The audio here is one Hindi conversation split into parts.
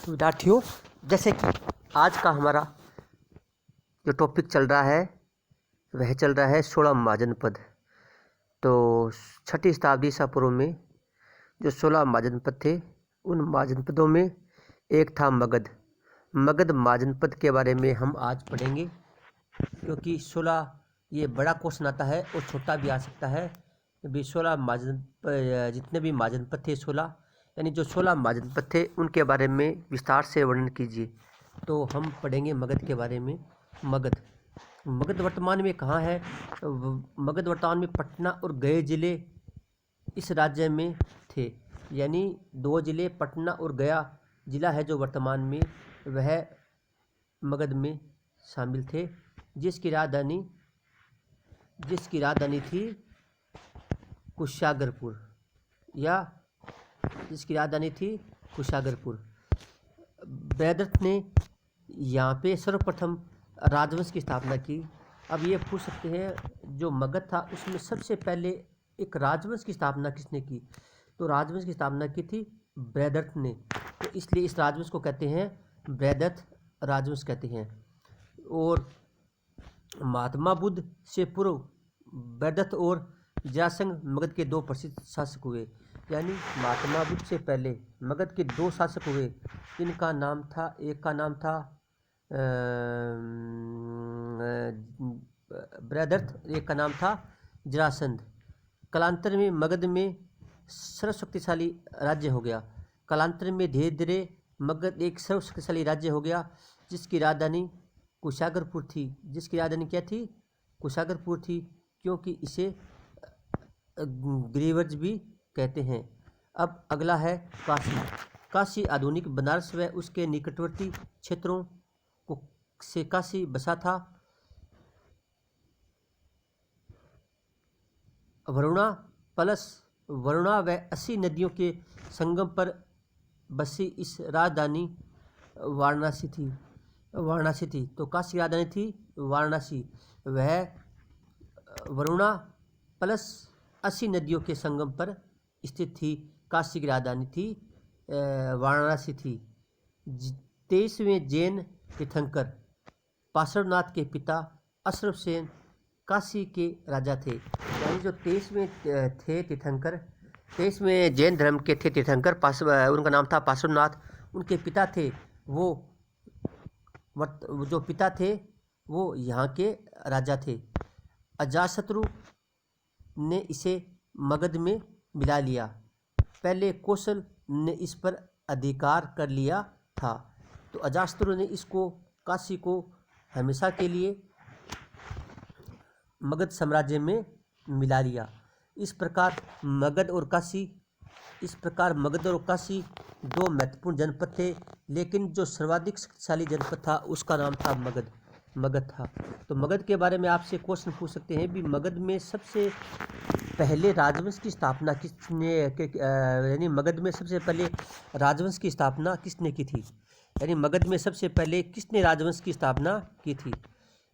विद्यार्थियों, जैसे कि आज का हमारा जो टॉपिक चल रहा है वह चल रहा है 16 महाजनपद। तो 6ठी शताब्दी ईसा पूर्व में जो 16 महाजनपद थे, उन महाजनपदों में एक था मगध। मगध महाजनपद के बारे में हम आज पढ़ेंगे, क्योंकि 16 ये बड़ा क्वेश्चन आता है और छोटा भी आ सकता है। भी 16 महाजनपद, जितने भी महाजनपद थे 16, यानी जो 16 महाजनपद थे उनके बारे में विस्तार से वर्णन कीजिए। तो हम पढ़ेंगे मगध के बारे में। मगध वर्तमान में कहाँ है? मगध वर्तमान में पटना और गया जिले इस राज्य में थे, यानी 2 जिले पटना और गया जिला है जो वर्तमान में, वह मगध में शामिल थे, जिसकी राजधानी थी कुशागरपुर, बृहद्रथ ने यहाँ पे सर्वप्रथम राजवंश की स्थापना की। अब ये पूछ सकते हैं, जो मगध था उसमें सबसे पहले एक राजवंश की स्थापना किसने की? तो राजवंश की स्थापना की थी बृहद्रथ ने, तो इसलिए इस राजवंश को कहते हैं बृहद्रथ राजवंश कहते हैं। और महात्मा बुद्ध से पूर्व बृहद्रथ और जरासंध मगध के 2 प्रसिद्ध शासक हुए, यानी महात्मा बुद्ध से पहले मगध के 2 शासक हुए। इनका नाम था, एक का नाम था बृहद्रथ, एक का नाम था जरासंध। कालांतर में मगध में सर्वशक्तिशाली राज्य हो गया। कालांतर में धीरे धीरे मगध एक सर्वशक्तिशाली राज्य हो गया, जिसकी राजधानी कुशागरपुर थी। जिसकी राजधानी क्या थी? कुशागरपुर थी, क्योंकि इसे गिरिव्रज भी कहते हैं। अब अगला है काशी। काशी आधुनिक बनारस व उसके निकटवर्ती क्षेत्रों को से काशी बसा था। वरुणा व 80 नदियों के संगम पर बसी इस राजधानी वाराणसी थी। तो काशी की राजधानी थी वाराणसी। वह वरुणा प्लस 80 नदियों के संगम पर स्थित थी। काशी की राजधानी थी वाराणसी थी। 23वें जैन तीर्थंकर पार्श्वनाथ के पिता अश्वसेन काशी के राजा थे, यानी जो 23वें थे तीर्थंकर, 23वें जैन धर्म के थे तीर्थंकर, उनका नाम था पार्श्वनाथ। उनके पिता थे वो यहाँ के राजा थे। अजातशत्रु ने इसे मगध में मिला लिया। पहले कौशल ने इस पर अधिकार कर लिया था, तो अजातशत्रु ने काशी को हमेशा के लिए मगध साम्राज्य में मिला लिया। इस प्रकार मगध और काशी 2 महत्वपूर्ण जनपद थे, लेकिन जो सर्वाधिक शक्तिशाली जनपद था उसका नाम था मगध था। तो मगध के बारे में आपसे क्वेश्चन पूछ सकते हैं भी, मगध में सबसे पहले राजवंश की स्थापना किसने, यानी मगध में सबसे पहले राजवंश की स्थापना किसने की थी? यानी मगध में सबसे पहले किसने राजवंश की स्थापना की थी?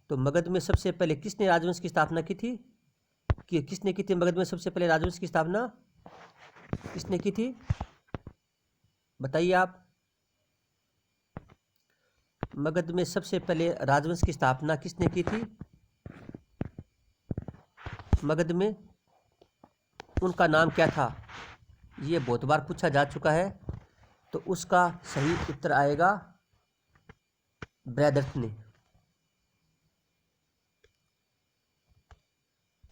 तो मगध में सबसे पहले किसने राजवंश की स्थापना की थी? किसने की थी मगध में सबसे पहले राजवंश की स्थापना किसने की थी? बताइए आप। मगध में सबसे पहले राजवंश की स्थापना किसने की थी? मगध में उनका नाम क्या था? ये बहुत बार पूछा जा चुका है, तो उसका सही उत्तर आएगा बृहद्रथ ने।